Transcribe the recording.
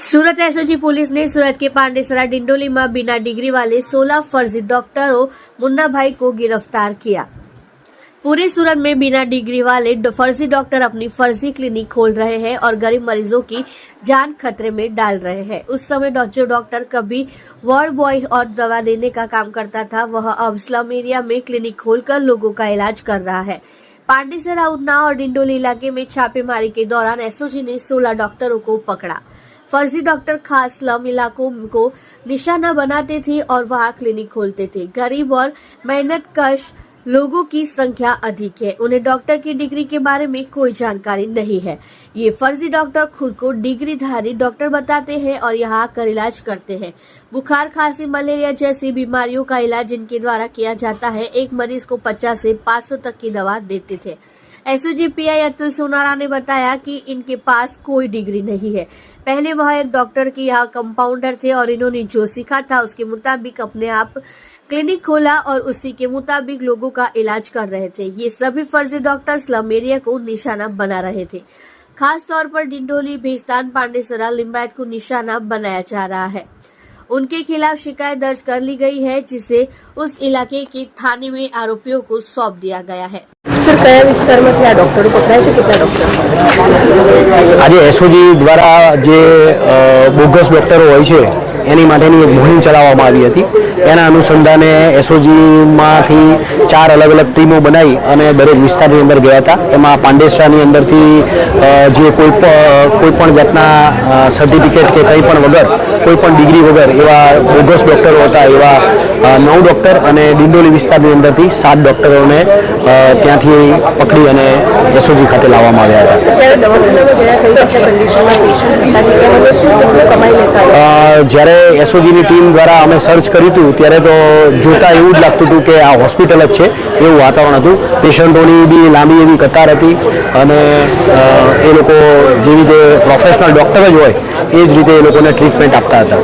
सूरत SOG police ने सूरत के पांडेसरा डिंडोली में बिना डिग्री वाले 16 फर्जी डॉक्टरों मुन्ना भाई को गिरफ्तार किया। पूरे सूरत में बिना डिग्री वाले फर्जी डॉक्टर अपनी फर्जी क्लिनिक खोल रहे हैं और गरीब मरीजों की जान खतरे में डाल रहे हैं। उस समय जो डॉक्टर कभी वार्ड बॉय और दवा देने का काम करता था, वह अब स्लम एरिया में क्लिनिक खोलकर लोगों का इलाज कर रहा है। पांडेसरा, उन्नाव और डिंडोली इलाके में छापेमारी के दौरान एसओजी ने 16 डॉक्टरों को पकड़ा। फर्जी डॉक्टर खास स्लम इलाकों को निशाना बनाते थे और वहां क्लिनिक खोलते थे। गरीब और मेहनतकश लोगों की संख्या अधिक है, उन्हें डॉक्टर की डिग्री के बारे में कोई जानकारी नहीं है। ये फर्जी डॉक्टर खुद को डिग्रीधारी डॉक्टर बताते हैं और यहाँ आकर इलाज करते हैं। बुखार, खांसी, मलेरिया जैसी बीमारियों का इलाज इनके द्वारा किया जाता है। एक मरीज को 50 से 500 तक की दवा देते थे। एसओजी पीआई अतुल सोनारा ने बताया कि इनके पास कोई डिग्री नहीं है। पहले वह एक डॉक्टर के यहाँ कंपाउंडर थे और इन्होंने जो सीखा था उसके मुताबिक अपने आप क्लिनिक खोला और उसी के मुताबिक लोगों का इलाज कर रहे थे। ये सभी फर्जी डॉक्टर स्लम एरिया को निशाना बना रहे थे। खास तौर पर डिंडोली, भेस्तान, पांडेसरा, लिंबायत को निशाना बनाया जा रहा है। उनके खिलाफ शिकायत दर्ज कर ली गई है, जिसे उस इलाके के थाने में आरोपियों को सौंप दिया गया है। सर, कया विस्तारमांथी आ डॉक्टरो पकड़ाया छे? કેટલા ડોક્ટર आज एसओजी द्वारा जे बोगस डॉक्टरो होय छे एनी माटेनी एक मुहिम चलाववामां आवी हती। एना अनुसंधाने एसओजीमांथी 4 अलग अलग टीमो बनावी अने दरेक विस्तारनी अंदर गया हता। एमां पांडेसरानी अंदरथी जे कोईपण जातना सर्टिफिकेट के कंईपण वगर, कोईपण डिग्री वगर एवा बोगस डॉक्टरो हता, एवा 9 डॉक्टर अने डिंडोली विस्तारनी अंदरथी 7 डॉक्टरोने त्यांथी पकड़ी अने एसओजी खाते लाववामां આવ્યા હતા। જ્યારે દવાખાનામાં ગયા કઈ કેટલા કન્ડિશનમાં પેશન્ટ હતા કે કેમ શું કેટલું કમાઈ લેતા હતા? જ્યારે એસઓજીની ટીમ દ્વારા અમે સર્ચ કર્યું હતું ત્યારે તો જોતા એવું જ લાગતું હતું કે આ હોસ્પિટલ જ છે એવું વાતાવરણ હતું। પેશન્ટોની બી લાંબી એવી કતાર હતી અને એ લોકો જેવી રીતે પ્રોફેશનલ ડૉક્ટર જ હોય એ જ રીતે એ લોકોને ટ્રીટમેન્ટ આપતા હતા।